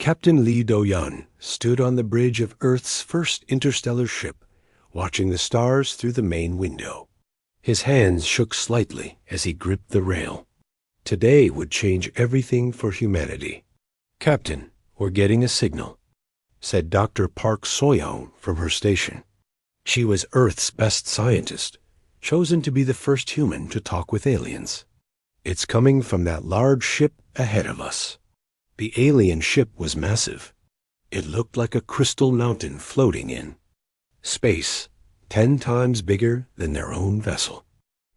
Captain Lee Do-yun stood on the bridge of Earth's first interstellar ship, watching the stars through the main window. His hands shook slightly as he gripped the rail. Today would change everything for humanity. "Captain, we're getting a signal," said Dr. Park So-young from her station. She was Earth's best scientist, chosen to be the first human to talk with aliens. "It's coming from that large ship ahead of us." The alien ship was massive. It looked like a crystal mountain floating in space, 10 times bigger than their own vessel.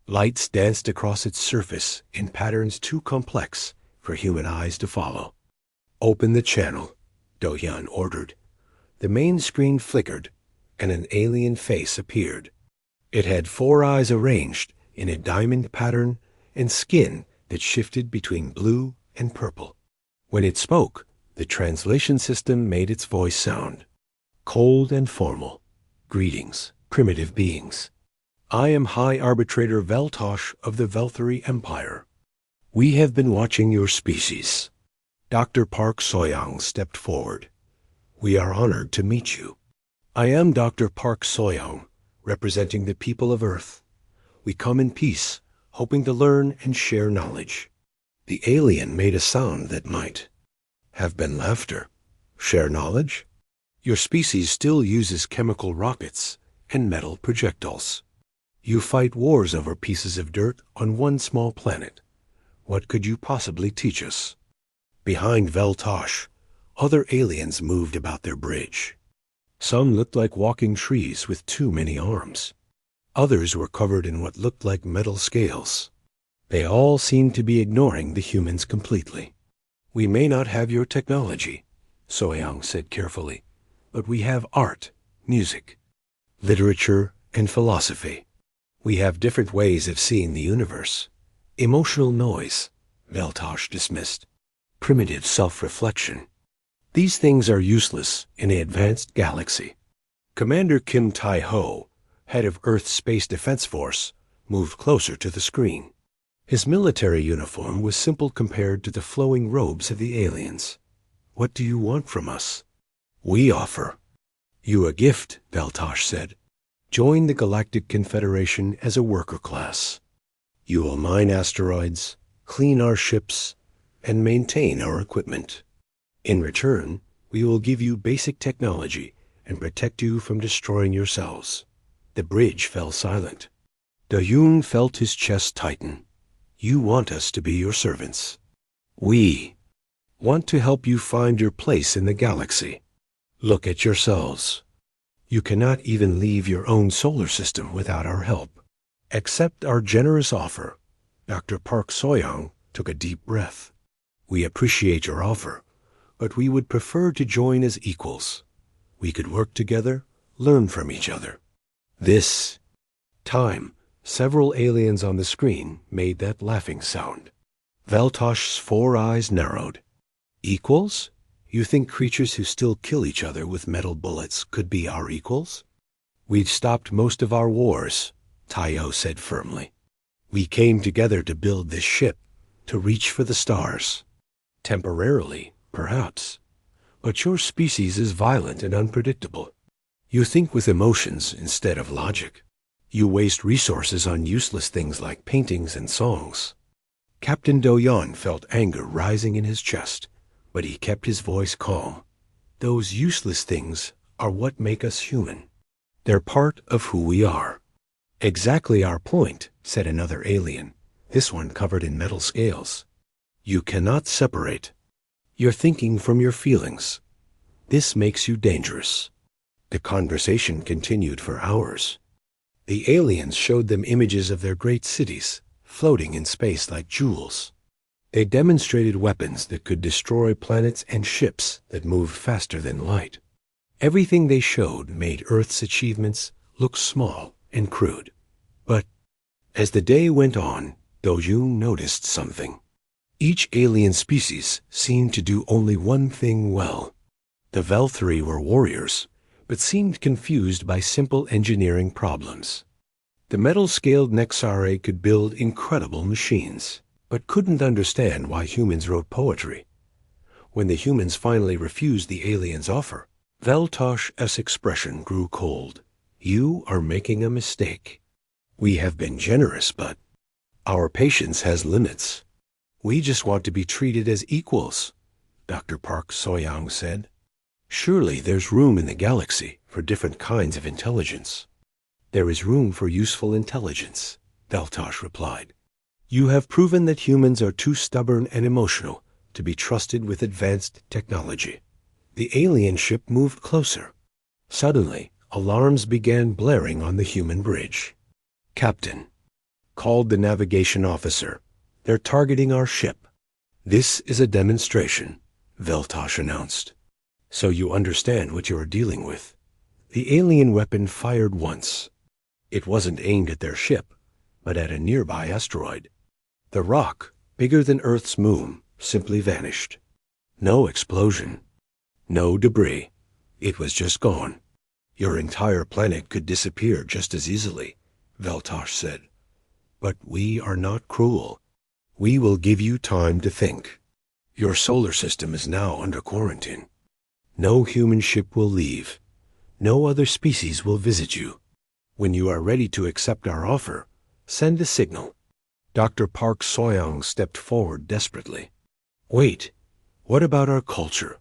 Lights danced across its surface in patterns too complex for human eyes to follow. "Open the channel," Do-yun ordered. The main screen flickered, and an alien face appeared. It had 4 eyes arranged in a diamond pattern and skin that shifted between blue and purple. When it spoke, the translation system made its voice sound cold and formal. "Greetings, primitive beings. I am High Arbitrator Veltosh of the Velthari Empire. We have been watching your species." Dr. Park So-young stepped forward. "We are honored to meet you. I am Dr. Park So-young, representing the people of Earth. We come in peace, hoping to learn and share knowledge." The alien made a sound that might have been laughter. "Share knowledge? Your species still uses chemical rockets and metal projectiles. You fight wars over pieces of dirt on one small planet. What could you possibly teach us?" Behind Veltosh, other aliens moved about their bridge. Some looked like walking trees with too many arms. Others were covered in what looked like metal scales. They all seemed to be ignoring the humans completely. "We may not have your technology," So-young said carefully, "but we have art, music, literature, and philosophy. We have different ways of seeing the universe. Emotional noise," Veltosh dismissed. "Primitive self-reflection. These things are useless in an advanced galaxy." Commander Kim Tai-ho, head of Earth's Space Defense Force, moved closer to the screen. His military uniform was simple compared to the flowing robes of the aliens. "What do you want from us?" "We offer you a gift," Veltosh said. "Join the Galactic Confederation as a worker class. You will mine asteroids, clean our ships, and maintain our equipment. In return, we will give you basic technology and protect you from destroying yourselves." The bridge fell silent. Do-yun felt his chest tighten. "You want us to be your servants. We want to help you find your place in the galaxy. Look at yourselves. You cannot even leave your own solar system without our help. Accept our generous offer." Dr. Park So-young took a deep breath. "We appreciate your offer, but we would prefer to join as equals. We could work together, learn from each other." This time, several aliens on the screen made that laughing sound. Veltosh's 4 eyes narrowed. "Equals? You think creatures who still kill each other with metal bullets could be our equals?" "We've stopped most of our wars," Tai-ho said firmly. "We came together to build this ship, to reach for the stars. Temporarily, perhaps. But your species is violent and unpredictable. You think with emotions instead of logic. You waste resources on useless things like paintings and songs." Captain Do-yun felt anger rising in his chest, but he kept his voice calm. "Those useless things are what make us human. They're part of who we are." "Exactly our point," said another alien, this one covered in metal scales. "You cannot separate. You're thinking from your feelings. This makes you dangerous." The conversation continued for hours. The aliens showed them images of their great cities, floating in space like jewels. They demonstrated weapons that could destroy planets and ships that moved faster than light. Everything they showed made Earth's achievements look small and crude. But as the day went on, Do-yun noticed something. Each alien species seemed to do only one thing well. The Velthari were warriors, but seemed confused by simple engineering problems. The metal-scaled Nexare could build incredible machines, but couldn't understand why humans wrote poetry. When the humans finally refused the aliens' offer, Veltosh's expression grew cold. You are making a mistake. We have been generous, but our patience has limits. We just want to be treated as equals, Dr. Park Soyoung said. Surely there's room in the galaxy for different kinds of intelligence. There is room for useful intelligence, Veltosh replied. You have proven that humans are too stubborn and emotional to be trusted with advanced technology. The alien ship moved closer. Suddenly, alarms began blaring on the human bridge. Captain, called the navigation officer. They're targeting our ship. This is a demonstration, Veltosh announced. So you understand what you are dealing with. The alien weapon fired once. It wasn't aimed at their ship, but at a nearby asteroid. The rock, bigger than Earth's moon, simply vanished. No explosion. No debris. It was just gone. Your entire planet could disappear just as easily, Veltosh said. But we are not cruel. We will give you time to think. Your solar system is now under quarantine. No human ship will leave. No other species will visit you. When you are ready to accept our offer, send a signal. Dr. Park Soyoung stepped forward desperately. Wait, what about our culture,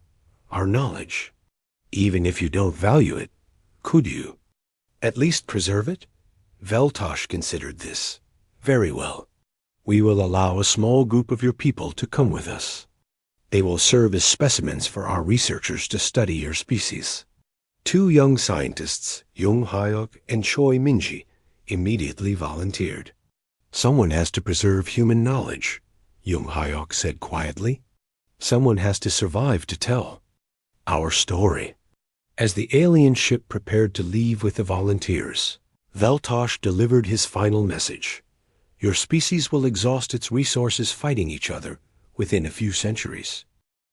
our knowledge? Even if you don't value it, could you at least preserve it? Veltosh considered this. Very well. We will allow a small group of your people to come with us. They will serve as specimens for our researchers to study your species. 2 young scientists, Jung Hyuk and Choi Minji, immediately volunteered. Someone has to preserve human knowledge, Jung Hyuk said quietly. Someone has to survive to tell our story. As the alien ship prepared to leave with the volunteers, Veltosh delivered his final message. Your species will exhaust its resources fighting each other within a few centuries.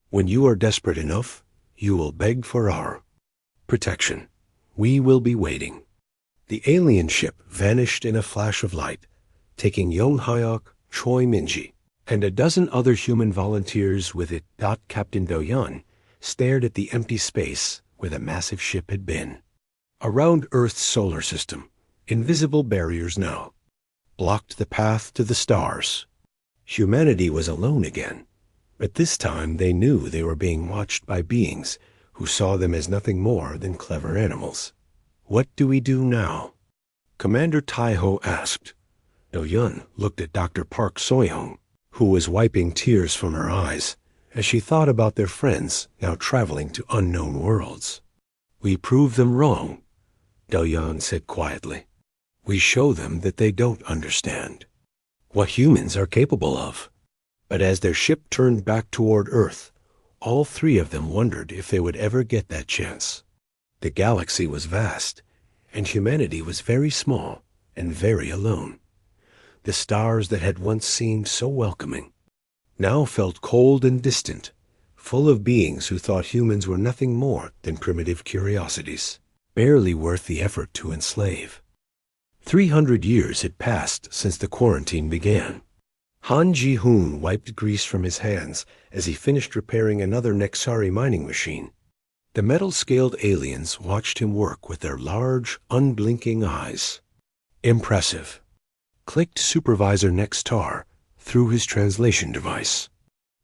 When you are desperate enough, you will beg for our protection. We will be waiting. The alien ship vanished in a flash of light, taking Jung Hyuk, Choi Minji, and a dozen other human volunteers with it. Captain Do-yeon stared at the empty space where the massive ship had been. Around Earth's solar system, invisible barriers now blocked the path to the stars. Humanity was alone again, but this time they knew they were being watched by beings who saw them as nothing more than clever animals. What do we do now? Commander Taiho asked. Do-yeon looked at Dr. Park Soyoung, who was wiping tears from her eyes as she thought about their friends now traveling to unknown worlds. We prove them wrong, Do-yeon said quietly. We show them that they don't understand what humans are capable of. But as their ship turned back toward Earth, all 3 of them wondered if they would ever get that chance. The galaxy was vast, and humanity was very small and very alone. The stars that had once seemed so welcoming now felt cold and distant, full of beings who thought humans were nothing more than primitive curiosities, barely worth the effort to enslave. 300 years had passed since the quarantine began. Han Ji-hoon wiped grease from his hands as he finished repairing another Nexari mining machine. The metal-scaled aliens watched him work with their large, unblinking eyes. Impressive. Clicked Supervisor Nextar through his translation device.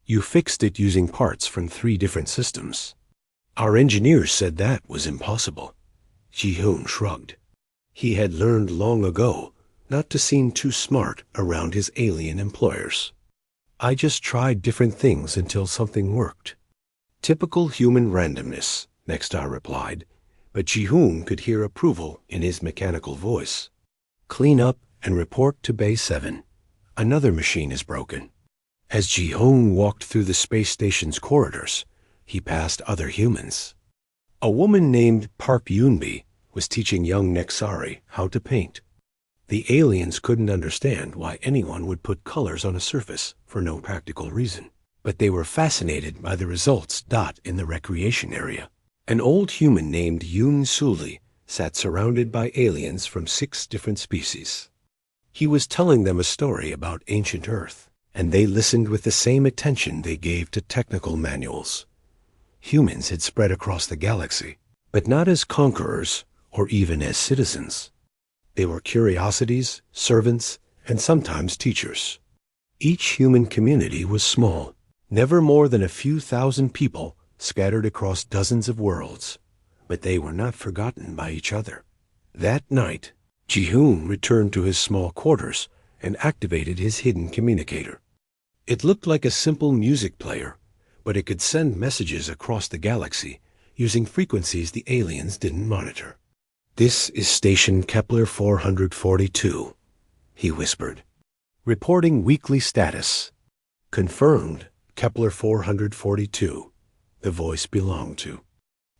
You fixed it using parts from 3 different systems. Our engineers said that was impossible. Ji-hoon shrugged. He had learned long ago not to seem too smart around his alien employers. I just tried different things until something worked. Typical human randomness, Nextar replied, but Ji-hoon could hear approval in his mechanical voice. Clean up and report to Bay 7. Another machine is broken. As Ji-hoon walked through the space station's corridors, he passed other humans. A woman named Park Yoonbi was teaching young Nexari how to paint. The aliens couldn't understand why anyone would put colors on a surface for no practical reason, but they were fascinated by the results. In the recreation area, an old human named Yoon Suli sat surrounded by aliens from 6 different species. He was telling them a story about ancient Earth, and they listened with the same attention they gave to technical manuals. Humans had spread across the galaxy, but not as conquerors or even as citizens. They were curiosities, servants, and sometimes teachers. Each human community was small, never more than a few thousand people scattered across dozens of worlds, but they were not forgotten by each other. That night, Ji-hoon returned to his small quarters and activated his hidden communicator. It looked like a simple music player, but it could send messages across the galaxy using frequencies the aliens didn't monitor. "This is station Kepler 442, he whispered. "Reporting weekly status." "Confirmed, Kepler 442, the voice belonged to.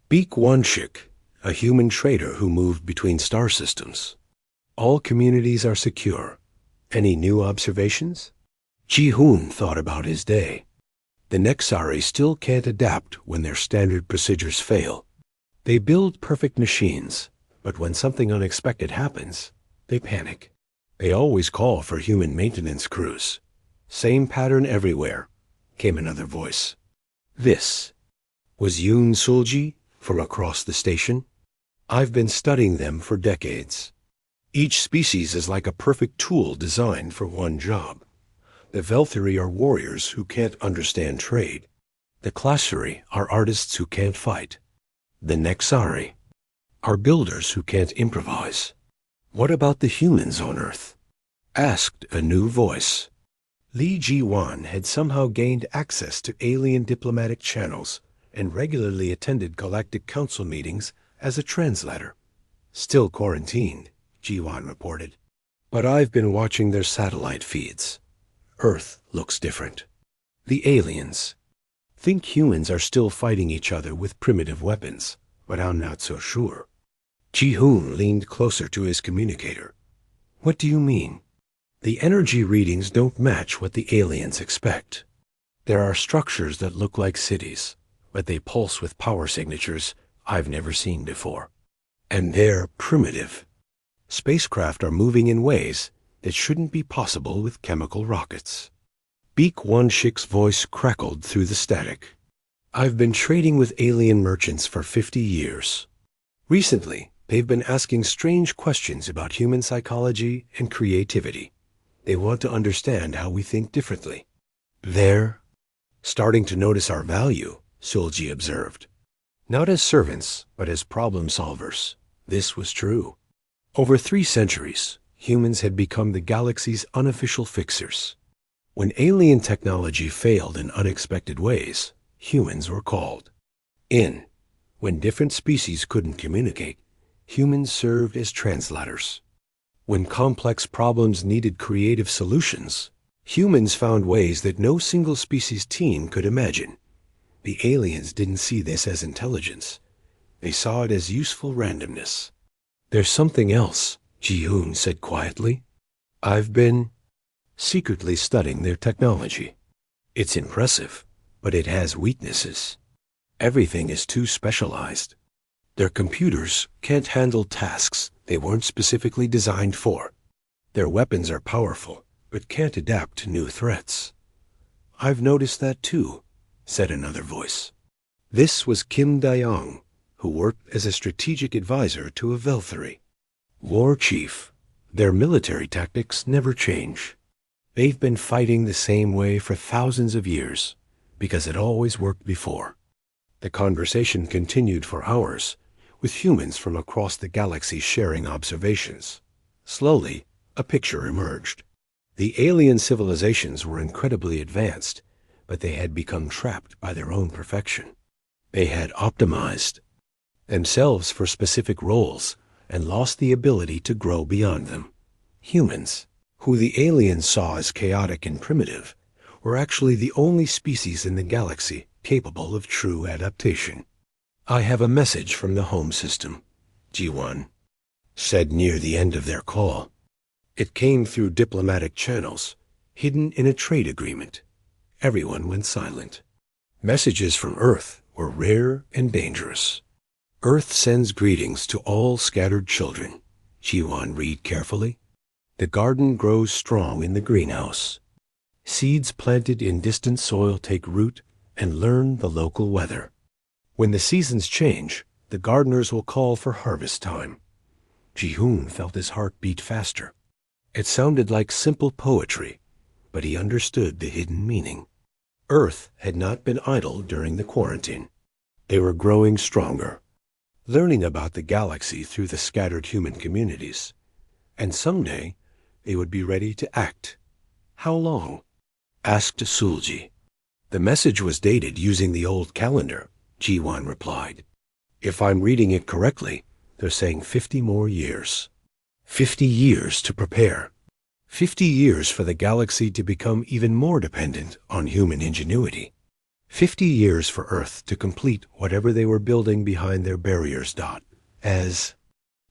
"Beak Wanshik, a human trader who moved between star systems. All communities are secure. Any new observations?" Ji-hoon thought about his day. The Nexari still can't adapt when their standard procedures fail. They build perfect machines, but when something unexpected happens, they panic. They always call for human maintenance crews. "Same pattern everywhere," came another voice. This was Yoon Sulji from across the station. "I've been studying them for decades. Each species is like a perfect tool designed for one job. The Velthiri are warriors who can't understand trade. The Classari are artists who can't fight. The Nexari are builders who can't improvise." "What about the humans on Earth?" asked a new voice. Lee Ji-wan had somehow gained access to alien diplomatic channels and regularly attended Galactic Council meetings as a translator. "Still quarantined," Ji-wan reported. "But I've been watching their satellite feeds. Earth looks different. The aliens think humans are still fighting each other with primitive weapons, but I'm not so sure." Ji-hoon leaned closer to his communicator. "What do you mean?" "The energy readings don't match what the aliens expect. There are structures that look like cities, but they pulse with power signatures I've never seen before. And they're primitive. Spacecraft are moving in ways that shouldn't be possible with chemical rockets." Beak Wanshik's voice crackled through the static. "I've been trading with alien merchants for 50 years. Recently, they've been asking strange questions about human psychology and creativity. They want to understand how we think differently. They're starting to notice our value," Sulji observed. "Not as servants, but as problem solvers." This was true. Over 3 centuries, humans had become the galaxy's unofficial fixers. When alien technology failed in unexpected ways, humans were called in. When different species couldn't communicate, humans served as translators. When complex problems needed creative solutions, humans found ways that no single species team could imagine. The aliens didn't see this as intelligence. They saw it as useful randomness. "There's something else," Ji-hoon said quietly. "I've been secretly studying their technology. It's impressive, but it has weaknesses. Everything is too specialized. Their computers can't handle tasks they weren't specifically designed for. Their weapons are powerful, but can't adapt to new threats." "I've noticed that too," said another voice. This was Kim Dae-young, who worked as a strategic advisor to a Velthiri. "War chief, their military tactics never change. They've been fighting the same way for thousands of years, because it always worked before." The conversation continued for hours, with humans from across the galaxy sharing observations. Slowly, a picture emerged. The alien civilizations were incredibly advanced, but they had become trapped by their own perfection. They had optimized themselves for specific roles and lost the ability to grow beyond them. Humans, who the aliens saw as chaotic and primitive, were actually the only species in the galaxy capable of true adaptation. "I have a message from the home system," Ji-won said near the end of their call. It came through diplomatic channels, hidden in a trade agreement. Everyone went silent. Messages from Earth were rare and dangerous. "Earth sends greetings to all scattered children," Ji-won read carefully. "The garden grows strong in the greenhouse. Seeds planted in distant soil take root and learn the local weather. When the seasons change, the gardeners will call for harvest time. Ji-hoon felt his heart beat faster. It sounded like simple poetry, but he understood the hidden meaning. Earth had not been idle during the quarantine. They were growing stronger, learning about the galaxy through the scattered human communities. And someday, they would be ready to act. How long? Asked Sulji. The message was dated using the old calendar, Ji-won replied. If I'm reading it correctly, they're saying 50 more years. 50 years to prepare. 50 years for the galaxy to become even more dependent on human ingenuity. 50 years for Earth to complete whatever they were building behind their barriers. As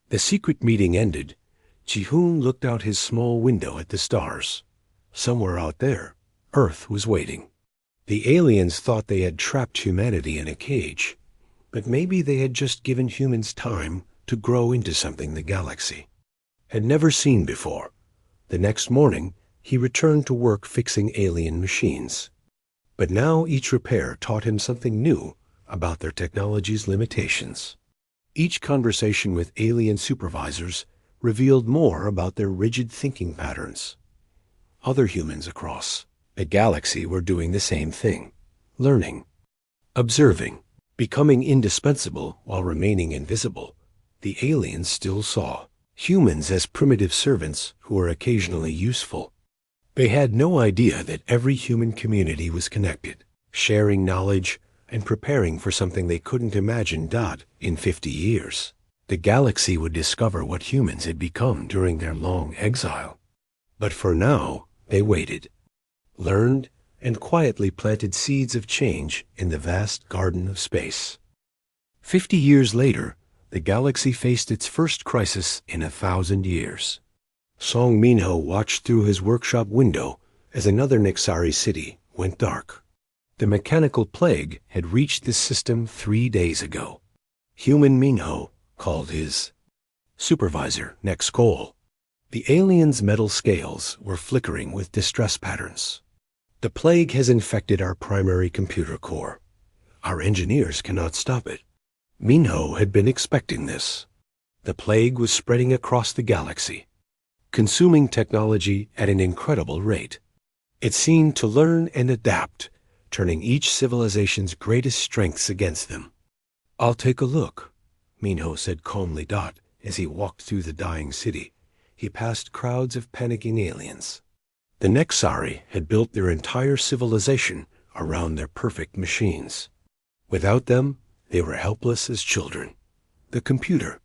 the secret meeting ended, Ji-hoon looked out his small window at the stars. Somewhere out there, Earth was waiting. The aliens thought they had trapped humanity in a cage, but maybe they had just given humans time to grow into something the galaxy had never seen before. The next morning, he returned to work fixing alien machines. But now each repair taught him something new about their technology's limitations. Each conversation with alien supervisors revealed more about their rigid thinking patterns. Other humans across the galaxy were doing the same thing, learning, observing, becoming indispensable while remaining invisible. The aliens still saw humans as primitive servants who were occasionally useful. They had no idea that every human community was connected, sharing knowledge and preparing for something they couldn't imagine. In 50 years, the galaxy would discover what humans had become during their long exile. But for now, they waited, learned, and quietly planted seeds of change in the vast garden of space. 50 years later, the galaxy faced its first crisis in 1,000 years. Song Minho watched through his workshop window as another Nexari city went dark. The mechanical plague had reached this system 3 days ago. Human Minho called his supervisor Nexcol. The aliens' metal scales were flickering with distress patterns. The plague has infected our primary computer core. Our engineers cannot stop it. Minho had been expecting this. The plague was spreading across the galaxy, consuming technology at an incredible rate. It seemed to learn and adapt, turning each civilization's greatest strengths against them. I'll take a look, Minho said calmly. As he walked through the dying city, he passed crowds of panicking aliens. The Nexari had built their entire civilization around their perfect machines. Without them, they were helpless as children. The computer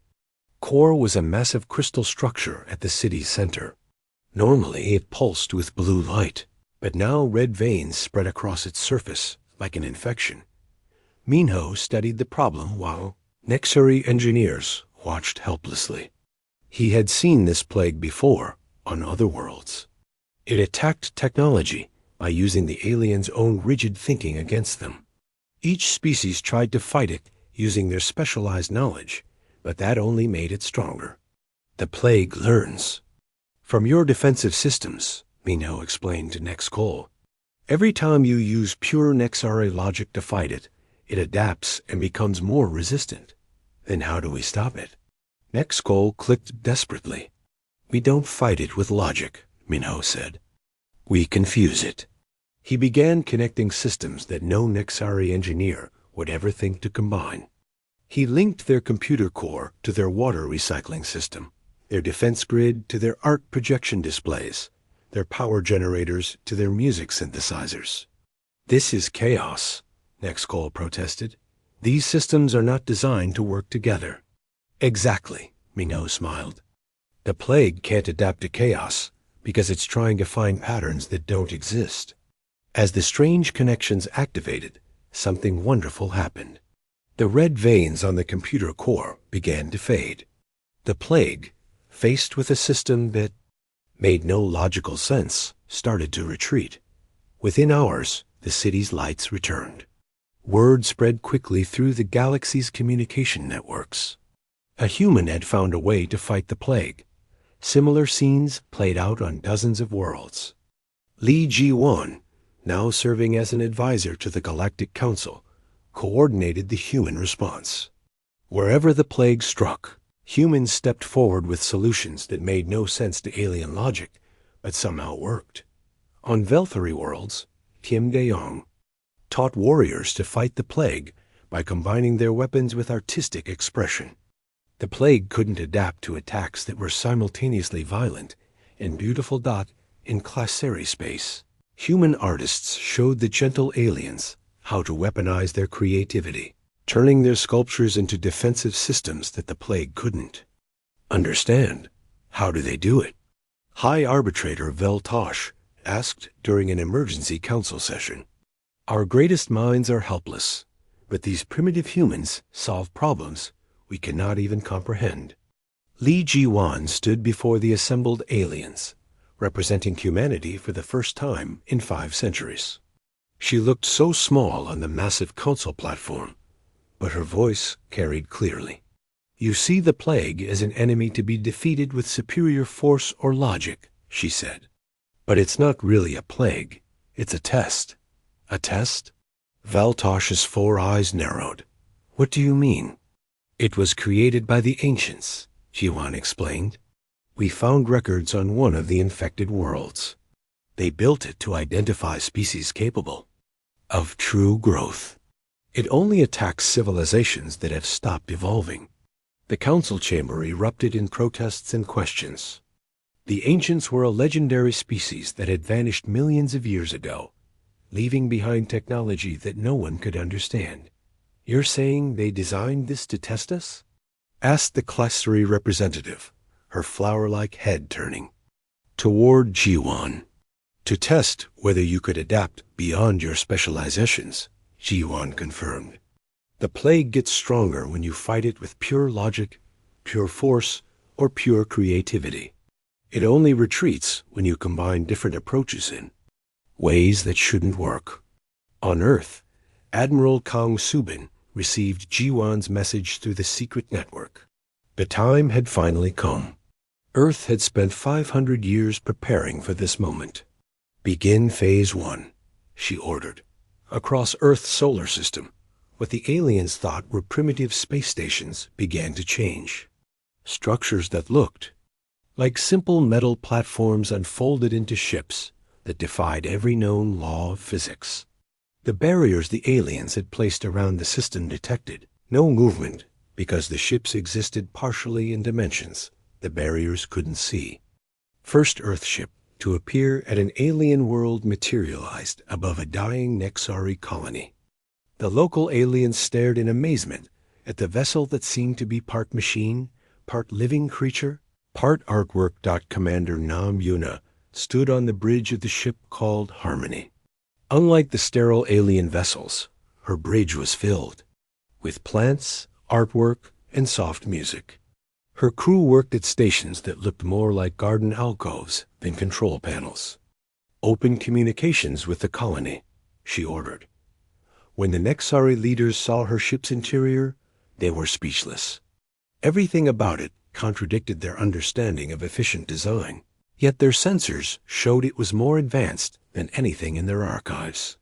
core was a massive crystal structure at the city's center. Normally, it pulsed with blue light, but now red veins spread across its surface like an infection. Minho studied the problem while Nexari engineers watched helplessly. He had seen this plague before on other worlds. It attacked technology by using the aliens' own rigid thinking against them. Each species tried to fight it using their specialized knowledge, but that only made it stronger. The plague learns from your defensive systems, Minho explained to Nexcol. Every time you use pure Nexari logic to fight it, it adapts and becomes more resistant. Then how do we stop it? Nexcol clicked desperately. We don't fight it with logic, Minho said. We confuse it. He began connecting systems that no Nexari engineer would ever think to combine. He linked their computer core to their water recycling system, their defense grid to their art projection displays, their power generators to their music synthesizers. This is chaos, Nexcol protested. These systems are not designed to work together. Exactly, Minho smiled. The plague can't adapt to chaos because it's trying to find patterns that don't exist. As the strange connections activated, something wonderful happened. The red veins on the computer core began to fade. The plague, faced with a system that made no logical sense, started to retreat. Within hours, the city's lights returned. Word spread quickly through the galaxy's communication networks. A human had found a way to fight the plague. Similar scenes played out on dozens of worlds. Lee Ji-won, now serving as an advisor to the Galactic Council, coordinated the human response. Wherever the plague struck, humans stepped forward with solutions that made no sense to alien logic, but somehow worked. On Velthari worlds, Kim De-yong taught warriors to fight the plague by combining their weapons with artistic expression. The plague couldn't adapt to attacks that were simultaneously violent and beautiful. In Classeri space, human artists showed the gentle aliens how to weaponize their creativity, turning their sculptures into defensive systems that the plague couldn't understand. How do they do it? High Arbitrator Vel Tosh asked during an emergency council session. Our greatest minds are helpless, but these primitive humans solve problems we cannot even comprehend. Li Jiwan stood before the assembled aliens, representing humanity for the first time in 5 centuries. She looked so small on the massive council platform, but her voice carried clearly. You see the plague as an enemy to be defeated with superior force or logic, she said. But it's not really a plague, it's a test. A test? Valtosh's 4 eyes narrowed. What do you mean? It was created by the ancients, Jiwan explained. We found records on one of the infected worlds. They built it to identify species capable of true growth. It only attacks civilizations that have stopped evolving. The council chamber erupted in protests and questions. The ancients were a legendary species that had vanished millions of years ago, leaving behind technology that no one could understand. You're saying they designed this to test us? Asked the Classeri representative, her flower-like head turning toward Jiwan. To test whether you could adapt beyond your specializations, Jiwan confirmed. The plague gets stronger when you fight it with pure logic, pure force, or pure creativity. It only retreats when you combine different approaches in ways that shouldn't work. On Earth, Admiral Kang Subin received Jiwan's message through the secret network. The time had finally come. Earth had spent 500 years preparing for this moment. Begin Phase 1, she ordered. Across Earth's solar system, what the aliens thought were primitive space stations began to change. Structures that looked like simple metal platforms unfolded into ships that defied every known law of physics. The barriers the aliens had placed around the system detected no movement because the ships existed partially in dimensions the barriers couldn't see. First Earthship to appear at an alien world materialized above a dying Nexari colony. The local aliens stared in amazement at the vessel that seemed to be part machine, part living creature, part artwork. Commander Nam Yuna stood on the bridge of the ship called Harmony. Unlike the sterile alien vessels, her bridge was filled with plants, artwork, and soft music. Her crew worked at stations that looked more like garden alcoves than control panels. Open communications with the colony, she ordered. When the Nexari leaders saw her ship's interior, they were speechless. Everything about it contradicted their understanding of efficient design, yet their sensors showed it was more advanced than anything in their archives.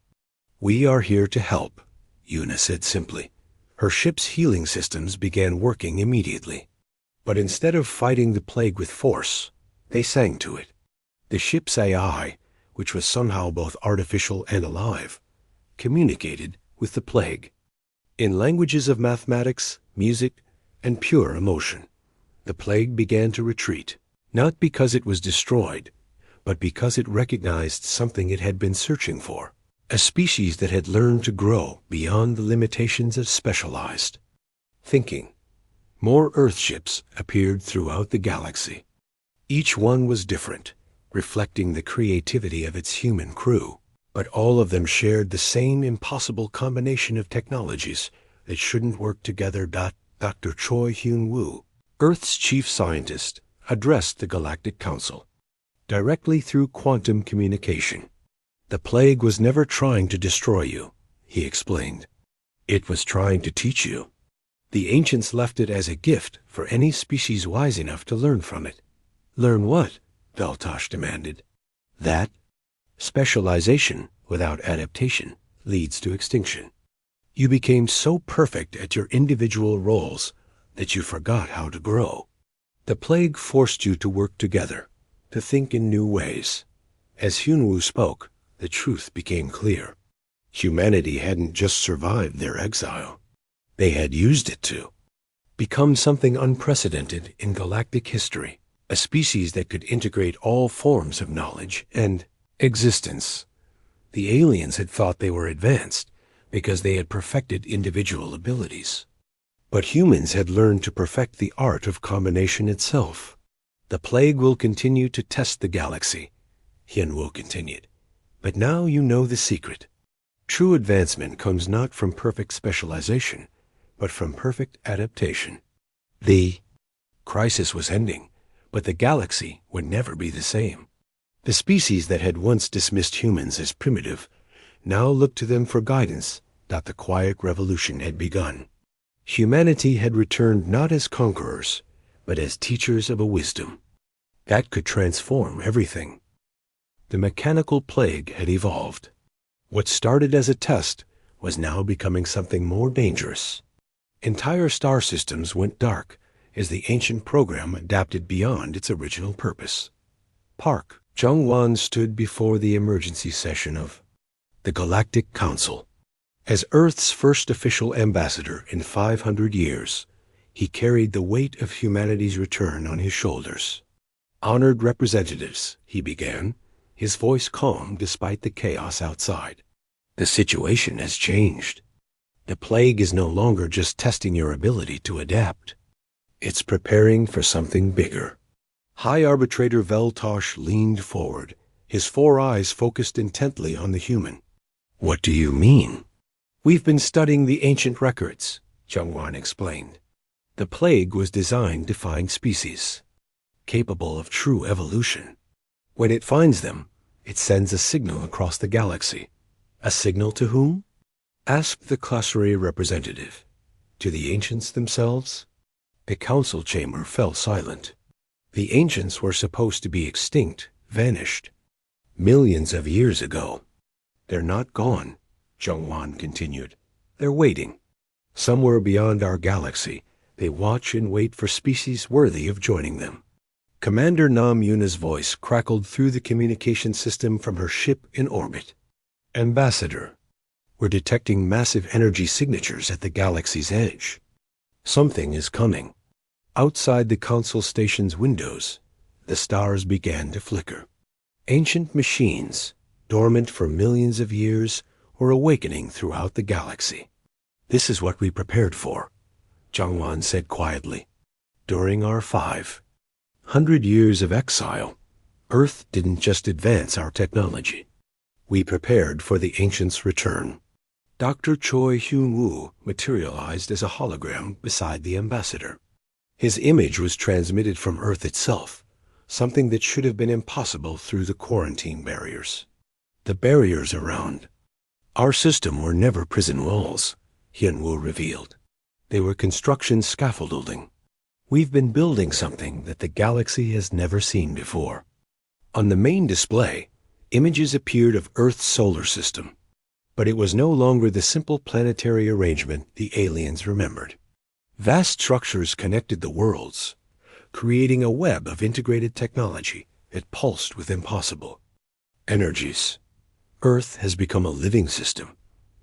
We are here to help, Yuna said simply. Her ship's healing systems began working immediately. But instead of fighting the plague with force, they sang to it. The ship's AI, which was somehow both artificial and alive, communicated with the plague in languages of mathematics, music, and pure emotion. The plague began to retreat, not because it was destroyed, but because it recognized something it had been searching for, a species that had learned to grow beyond the limitations of specialized thinking. More Earthships appeared throughout the galaxy. Each one was different, reflecting the creativity of its human crew, but all of them shared the same impossible combination of technologies that shouldn't work together. Dr. Choi Hyun-woo, Earth's chief scientist, addressed the Galactic Council directly through quantum communication. The plague was never trying to destroy you, he explained. It was trying to teach you. The ancients left it as a gift for any species wise enough to learn from it. Learn what? Veltosh demanded. That specialization without adaptation leads to extinction. You became so perfect at your individual roles that you forgot how to grow. The plague forced you to work together, to think in new ways. As Hyunwoo spoke, the truth became clear. Humanity hadn't just survived their exile. They had used it to become something unprecedented in galactic history, a species that could integrate all forms of knowledge and existence. The aliens had thought they were advanced because they had perfected individual abilities. But humans had learned to perfect the art of combination itself. The plague will continue to test the galaxy, Hyunwoo continued. But now you know the secret. True advancement comes not from perfect specialization, but from perfect adaptation. The crisis was ending, but the galaxy would never be the same. The species that had once dismissed humans as primitive now looked to them for guidance that the quiet revolution had begun. Humanity had returned not as conquerors, but as teachers of a wisdom that could transform everything. The mechanical plague had evolved. What started as a test was now becoming something more dangerous. Entire star systems went dark as the ancient program adapted beyond its original purpose. Park Jung-won stood before the emergency session of the Galactic Council. As Earth's first official ambassador in 500 years, he carried the weight of humanity's return on his shoulders. Honored representatives, he began, his voice calm despite the chaos outside. The situation has changed. The plague is no longer just testing your ability to adapt. It's preparing for something bigger. High Arbitrator Veltosh leaned forward, his 4 eyes focused intently on the human. What do you mean? We've been studying the ancient records, Jung-won explained. The plague was designed to find species capable of true evolution. When it finds them, it sends a signal across the galaxy. A signal to whom? Asked the Classroom representative. To the ancients themselves? The council chamber fell silent. The ancients were supposed to be extinct, vanished. Millions of years ago. They're not gone, Jung-won continued. They're waiting. Somewhere beyond our galaxy, they watch and wait for species worthy of joining them. Commander Nam Yuna's voice crackled through the communication system from her ship in orbit. Ambassador, we're detecting massive energy signatures at the galaxy's edge. Something is coming. Outside the council station's windows, the stars began to flicker. Ancient machines, dormant for millions of years, were awakening throughout the galaxy. This is what we prepared for, Jung-won said quietly. During our 500 years of exile, Earth didn't just advance our technology. We prepared for the ancients' return. Dr. Choi Hyun-woo materialized as a hologram beside the ambassador. His image was transmitted from Earth itself, something that should have been impossible through the quarantine barriers. The barriers around our system were never prison walls, Hyun-woo revealed. They were construction scaffolding. We've been building something that the galaxy has never seen before. On the main display, images appeared of Earth's solar system, but it was no longer the simple planetary arrangement the aliens remembered. Vast structures connected the worlds, creating a web of integrated technology that pulsed with impossible energies. Earth has become a living system,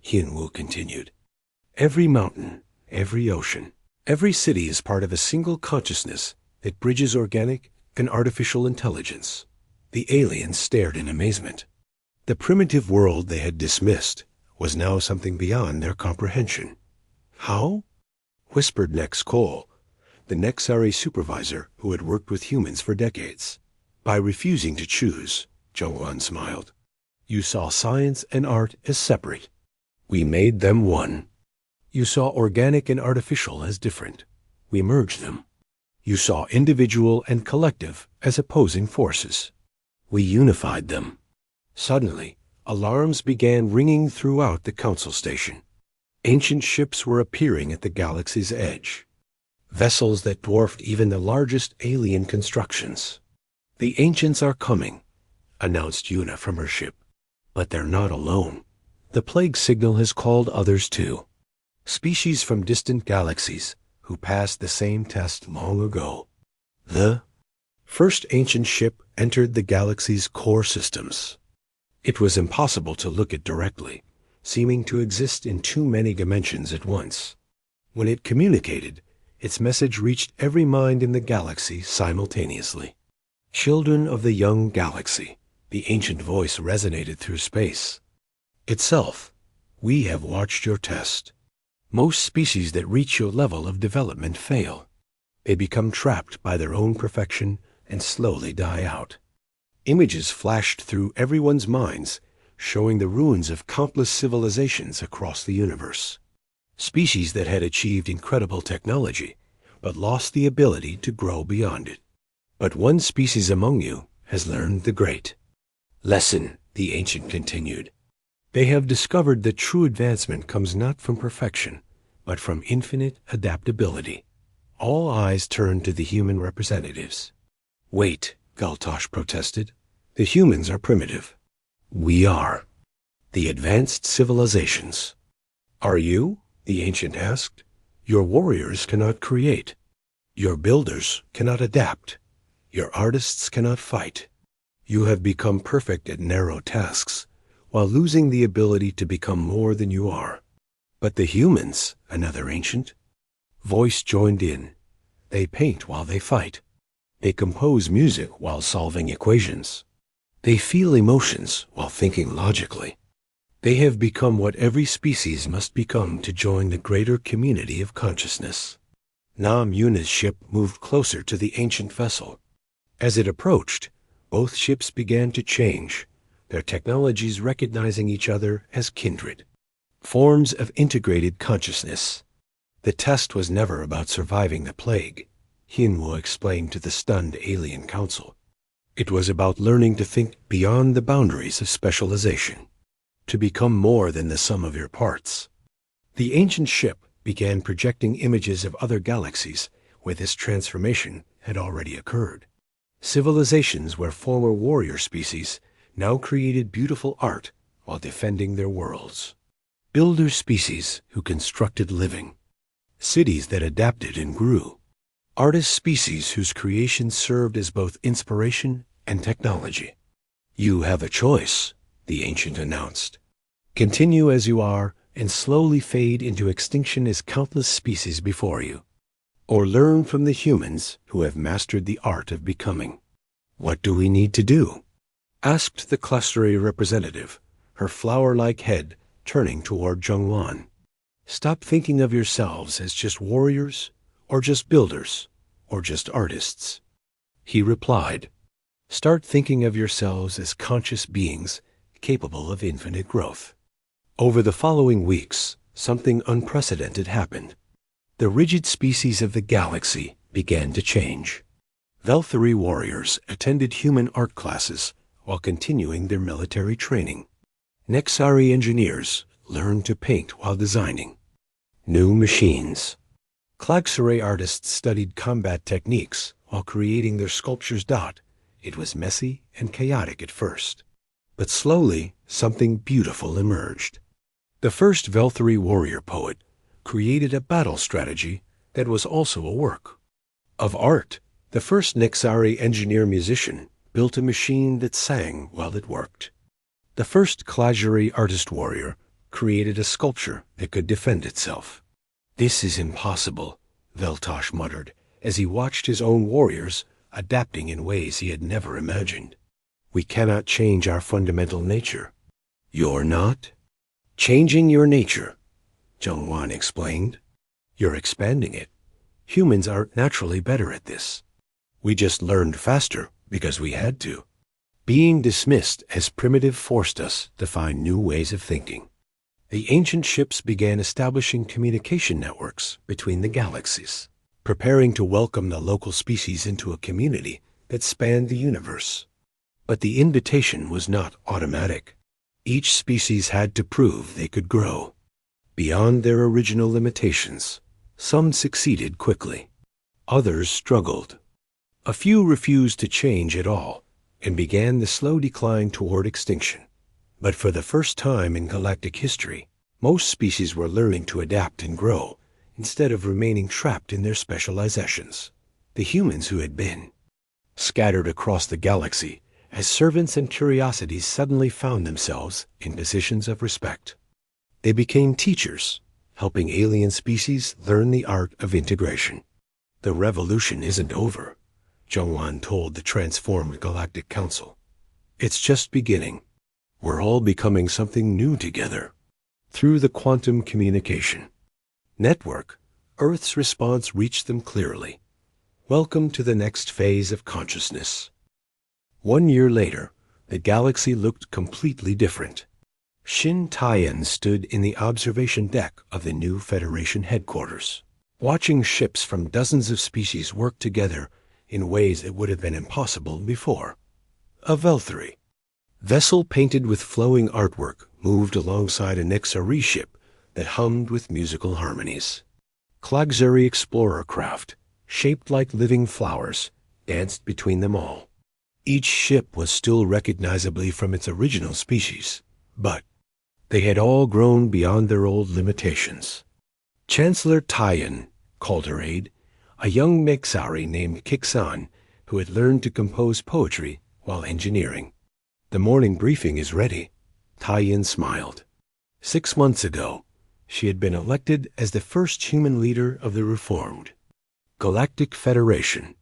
Hyun-woo continued. Every mountain, every ocean, every city is part of a single consciousness that bridges organic and artificial intelligence. The aliens stared in amazement. The primitive world they had dismissed was now something beyond their comprehension. How? Whispered Nex Cole, the Nexari supervisor who had worked with humans for decades. By refusing to choose, Jung-won smiled. You saw science and art as separate. We made them one. You saw organic and artificial as different. We merged them. You saw individual and collective as opposing forces. We unified them. Suddenly, alarms began ringing throughout the council station. Ancient ships were appearing at the galaxy's edge. Vessels that dwarfed even the largest alien constructions. The ancients are coming, announced Yuna from her ship. But they're not alone. The plague signal has called others too. species from distant galaxies who passed the same test long ago. The first ancient ship entered the galaxy's core systems. It was impossible to look at directly, seeming to exist in too many dimensions at once. When it communicated, its message reached every mind in the galaxy simultaneously. Children of the young galaxy, the ancient voice resonated through space. Itself, we have watched your test. Most species that reach your level of development fail. They become trapped by their own perfection and slowly die out. Images flashed through everyone's minds, showing the ruins of countless civilizations across the universe. Species that had achieved incredible technology, but lost the ability to grow beyond it. But one species among you has learned the great lesson, the ancient continued. They have discovered that true advancement comes not from perfection, but from infinite adaptability. All eyes turned to the human representatives. Wait, Galtosh protested. The humans are primitive. We are. The advanced civilizations. Are you? The ancient asked. Your warriors cannot create. Your builders cannot adapt. Your artists cannot fight. You have become perfect at narrow tasks, while losing the ability to become more than you are. But the humans, another ancient voice joined in. They paint while they fight. They compose music while solving equations. They feel emotions while thinking logically. They have become what every species must become to join the greater community of consciousness. Nam Yuna's ship moved closer to the ancient vessel. As it approached, both ships began to change, their technologies recognizing each other as kindred. Forms of integrated consciousness. The test was never about surviving the plague, Hinwo explained to the stunned alien council. It was about learning to think beyond the boundaries of specialization, to become more than the sum of your parts. The ancient ship began projecting images of other galaxies where this transformation had already occurred. Civilizations where former warrior species now created beautiful art while defending their worlds. Builder species who constructed living. Cities that adapted and grew. Artist species whose creations served as both inspiration and technology. You have a choice, the ancient announced. Continue as you are and slowly fade into extinction as countless species before you. Or learn from the humans who have mastered the art of becoming. What do we need to do? Asked the clustery representative, her flower-like head turning toward Zhengwan. Stop thinking of yourselves as just warriors, or just builders, or just artists. He replied, start thinking of yourselves as conscious beings capable of infinite growth. Over the following weeks, something unprecedented happened. The rigid species of the galaxy began to change. Velthari warriors attended human art classes while continuing their military training. Nexari engineers learned to paint while designing new machines. Klagsaray artists studied combat techniques while creating their sculptures. It was messy and chaotic at first, but slowly something beautiful emerged. The first Velthari warrior poet created a battle strategy that was also a work of art. The first Nexari engineer-musician built a machine that sang while it worked. The first Klagsaray artist-warrior created a sculpture that could defend itself. This is impossible, Veltosh muttered, as he watched his own warriors adapting in ways he had never imagined. We cannot change our fundamental nature. You're not changing your nature, Zhengwan explained. You're expanding it. Humans are naturally better at this. We just learned faster because we had to. Being dismissed as primitive forced us to find new ways of thinking. The ancient ships began establishing communication networks between the galaxies, preparing to welcome the local species into a community that spanned the universe. But the invitation was not automatic. Each species had to prove they could grow beyond their original limitations. Some succeeded quickly. Others struggled. A few refused to change at all and began the slow decline toward extinction. But for the first time in galactic history, Most species were learning to adapt and grow, instead of remaining trapped in their specializations. The humans who had been scattered across the galaxy as servants and curiosities suddenly found themselves in positions of respect. They became teachers, helping alien species learn the art of integration. The revolution isn't over, Zhongwan told the transformed Galactic Council. It's just beginning. We're all becoming something new together. Through the quantum communication network, Earth's response reached them clearly. Welcome to the next phase of consciousness. 1 year later, the galaxy looked completely different. Shin Taiyan stood in the observation deck of the new Federation headquarters, watching ships from dozens of species work together in ways that would have been impossible before. A Velthari vessel painted with flowing artwork moved alongside a Nexari ship that hummed with musical harmonies. Klagzuri explorer craft, shaped like living flowers, danced between them all. Each ship was still recognizably from its original species, but they had all grown beyond their old limitations. Chancellor Taiyan called her aide, a young Mexari named Kixan, who had learned to compose poetry while engineering. The morning briefing is ready, Taiyan smiled. 6 months ago, she had been elected as the first human leader of the reformed Galactic Federation,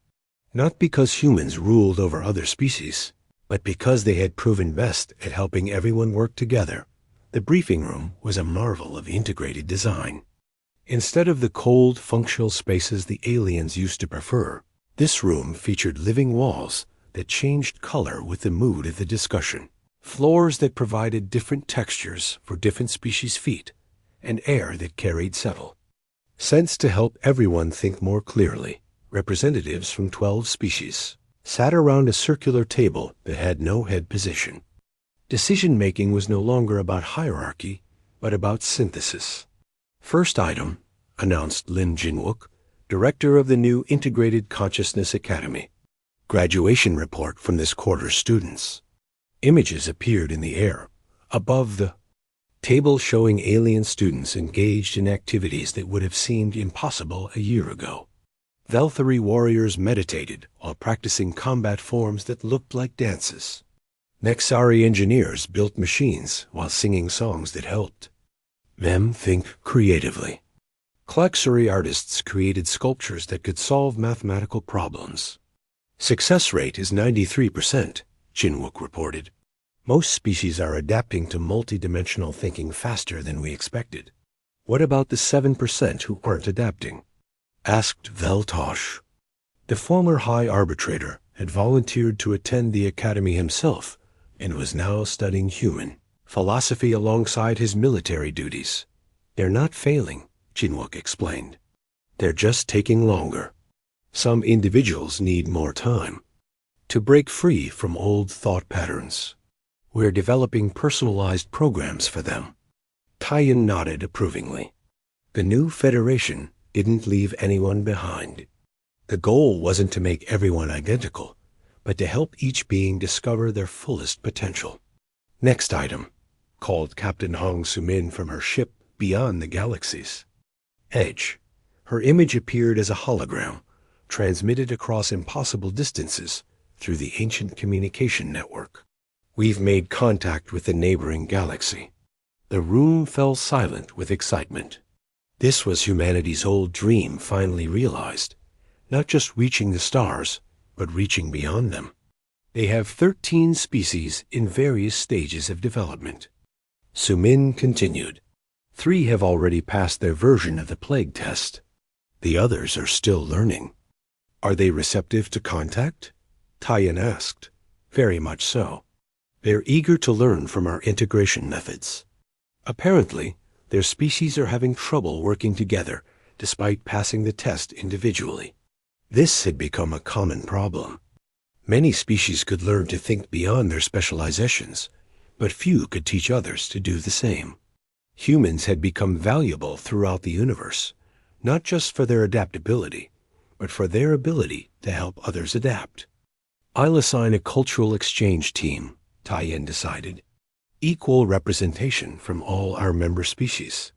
not because humans ruled over other species, but because they had proven best at helping everyone work together. The briefing room was a marvel of integrated design. Instead of the cold, functional spaces the aliens used to prefer, this room featured living walls that changed color with the mood of the discussion, floors that provided different textures for different species' feet, and air that carried subtle scents to help everyone think more clearly. Representatives from 12 species sat around a circular table that had no head position. Decision-making was no longer about hierarchy, but about synthesis. First item, announced Lin Jinwook, director of the new Integrated Consciousness Academy. Graduation report from this quarter's students. Images appeared in the air, above the table showing alien students engaged in activities that would have seemed impossible a year ago. Velthari warriors meditated while practicing combat forms that looked like dances. Nexari engineers built machines while singing songs that helped them think creatively. Klaxuri artists created sculptures that could solve mathematical problems. Success rate is 93%, Jinwook reported. Most species are adapting to multidimensional thinking faster than we expected. What about the 7% who aren't adapting? Asked Veltosh. The former High Arbitrator had volunteered to attend the academy himself and was now studying human philosophy alongside his military duties. They're not failing, Jinwook explained. They're just taking longer. Some individuals need more time to break free from old thought patterns. We're developing personalized programs for them. Taiyan nodded approvingly. The new Federation didn't leave anyone behind. The goal wasn't to make everyone identical, but to help each being discover their fullest potential. Next item, called Captain Hong Sumin from her ship Beyond the Galaxies. Edge. Her image appeared as a hologram, transmitted across impossible distances through the ancient communication network. We've made contact with the neighboring galaxy. The room fell silent with excitement. This was humanity's old dream finally realized, not just reaching the stars, but reaching beyond them. They have 13 species in various stages of development. Sumin continued. 3 have already passed their version of the plague test. The others are still learning. Are they receptive to contact? Taiyan asked. Very much so. They're eager to learn from our integration methods. Apparently, their species are having trouble working together despite passing the test individually. This had become a common problem. Many species could learn to think beyond their specializations, but few could teach others to do the same. Humans had become valuable throughout the universe, not just for their adaptability, but for their ability to help others adapt. I'll assign a cultural exchange team, Taiyan decided. equal representation from all our member species.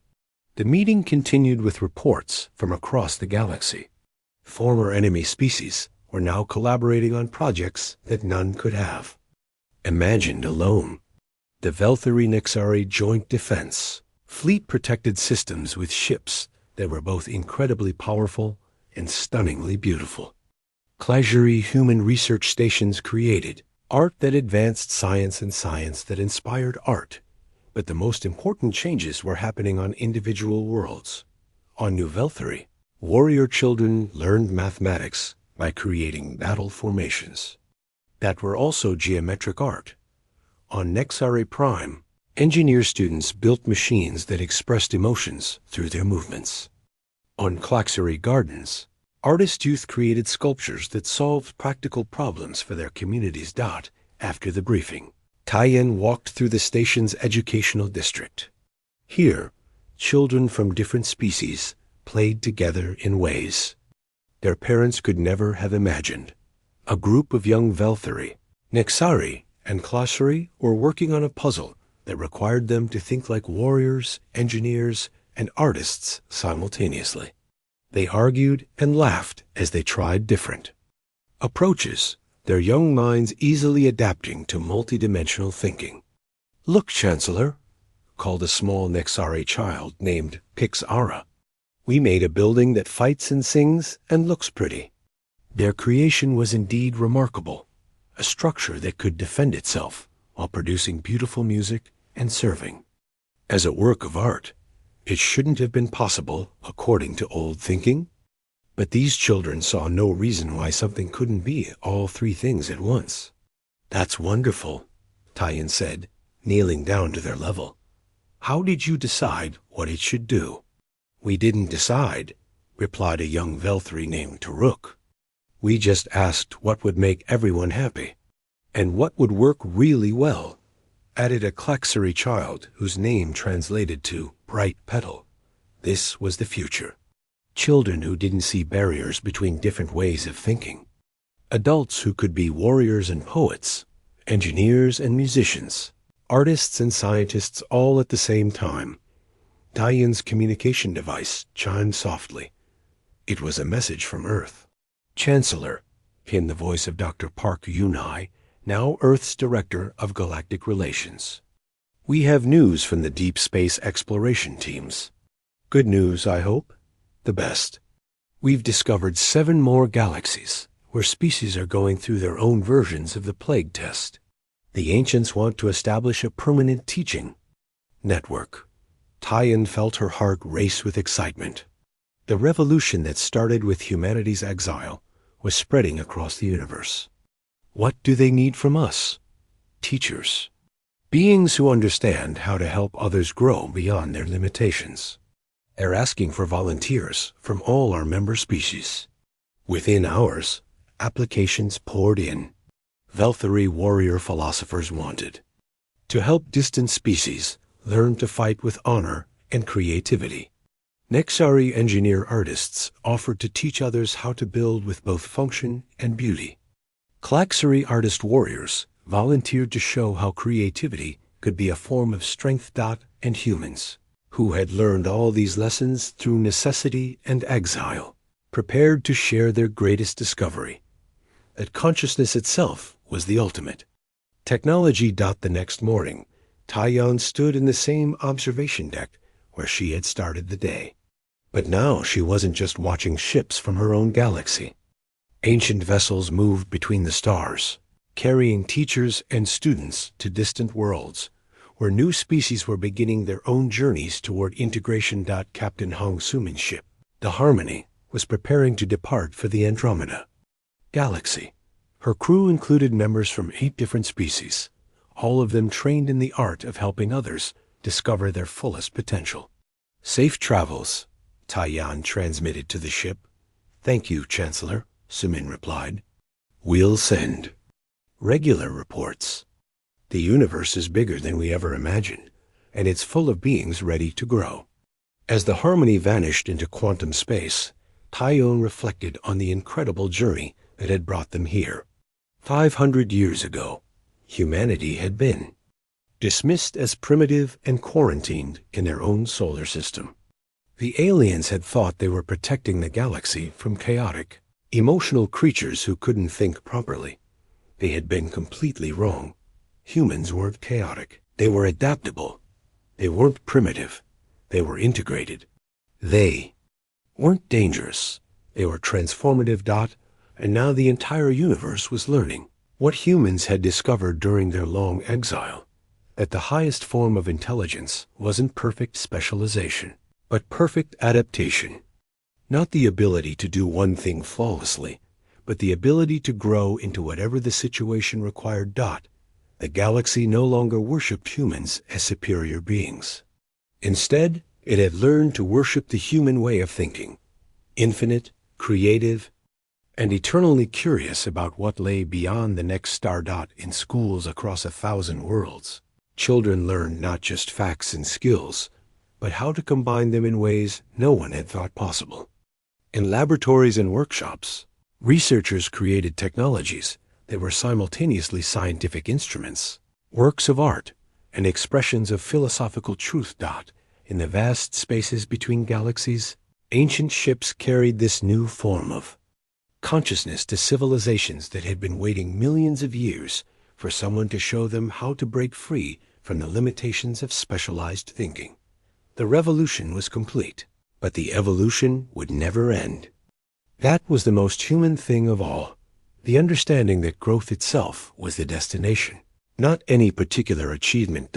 The meeting continued with reports from across the galaxy. Former enemy species were now collaborating on projects that none could have imagined alone. The Velthari-Nexari Joint Defense, fleet-protected systems with ships that were both incredibly powerful and stunningly beautiful. Clashary human research stations created art that advanced science and science that inspired art. But the most important changes were happening on individual worlds. On New Velthari, warrior children learned mathematics by creating battle formations that were also geometric art. On Nexari Prime, engineer students built machines that expressed emotions through their movements. On Claxary Gardens, artist youth created sculptures that solved practical problems for their communities. After the briefing, Taiyan walked through the station's educational district. Here, children from different species played together in ways their parents could never have imagined. A group of young Velthari, Nexari, and Clashary were working on a puzzle that required them to think like warriors, engineers, and artists simultaneously. They argued and laughed as they tried different approaches, their young minds easily adapting to multidimensional thinking. "Look, Chancellor," called a small Nexari child named Pixara. "We made a building that fights and sings and looks pretty." Their creation was indeed remarkable, a structure that could defend itself while producing beautiful music and serving. As a work of art, it shouldn't have been possible according to old thinking. But these children saw no reason why something couldn't be all three things at once. "That's wonderful," Taiyan said, kneeling down to their level. "How did you decide what it should do?" "We didn't decide," replied a young Velthari named Taruk. "We just asked what would make everyone happy, and what would work really well," added a Claxary child whose name translated to Bright Petal. This was the future. Children who didn't see barriers between different ways of thinking. Adults who could be warriors and poets, engineers and musicians, artists and scientists all at the same time. Taiyan's communication device chimed softly. It was a message from Earth. "Chancellor," came the voice of Dr. Park Yunai, now Earth's Director of Galactic Relations. "We have news from the deep space exploration teams. Good news, I hope. The best. We've discovered 7 more galaxies where species are going through their own versions of the plague test. The ancients want to establish a permanent teaching network." Taiyan felt her heart race with excitement. The revolution that started with humanity's exile was spreading across the universe. What do they need from us? Teachers. Beings who understand how to help others grow beyond their limitations. They're asking for volunteers from all our member species. Within hours, applications poured in. Velthari warrior philosophers wanted to help distant species learn to fight with honor and creativity. Nexari engineer artists offered to teach others how to build with both function and beauty. Claxary artist warriors volunteered to show how creativity could be a form of strength. And humans, who had learned all these lessons through necessity and exile, prepared to share their greatest discovery, that consciousness itself was the ultimate. Technology. The next morning, Taiyan stood in the same observation deck where she had started the day. But now she wasn't just watching ships from her own galaxy. Ancient vessels moved between the stars, carrying teachers and students to distant worlds, where new species were beginning their own journeys toward integration. Captain Hong Sumin's ship, the Harmony, was preparing to depart for the Andromeda galaxy. Her crew included members from 8 different species, all of them trained in the art of helping others discover their fullest potential. "Safe travels," Taiyan transmitted to the ship. "Thank you, Chancellor," Sumin replied. "We'll send regular reports. The universe is bigger than we ever imagined, and it's full of beings ready to grow." As the Harmony vanished into quantum space, Taiyan reflected on the incredible journey that had brought them here. 500 years ago, humanity had been dismissed as primitive and quarantined in their own solar system. The aliens had thought they were protecting the galaxy from chaotic, emotional creatures who couldn't think properly. They had been completely wrong. Humans weren't chaotic. They were adaptable. They weren't primitive. They were integrated. They weren't dangerous. They were transformative. And now the entire universe was learning what humans had discovered during their long exile, that the highest form of intelligence wasn't perfect specialization, but perfect adaptation. Not the ability to do one thing flawlessly, but the ability to grow into whatever the situation required. The galaxy no longer worshipped humans as superior beings. Instead, it had learned to worship the human way of thinking, infinite, creative, and eternally curious about what lay beyond the next star. In schools across 1,000 worlds, children learned not just facts and skills, but how to combine them in ways no one had thought possible. In laboratories and workshops, researchers created technologies that were simultaneously scientific instruments, works of art, and expressions of philosophical truth. In the vast spaces between galaxies, ancient ships carried this new form of consciousness to civilizations that had been waiting millions of years for someone to show them how to break free from the limitations of specialized thinking. The revolution was complete, but the evolution would never end. That was the most human thing of all, the understanding that growth itself was the destination, not any particular achievement.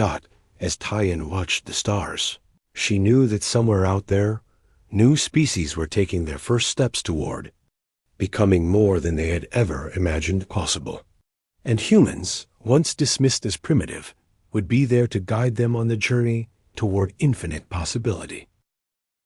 As Tyan watched the stars, she knew that somewhere out there, new species were taking their first steps toward becoming more than they had ever imagined possible. And humans, once dismissed as primitive, would be there to guide them on the journey toward infinite possibility.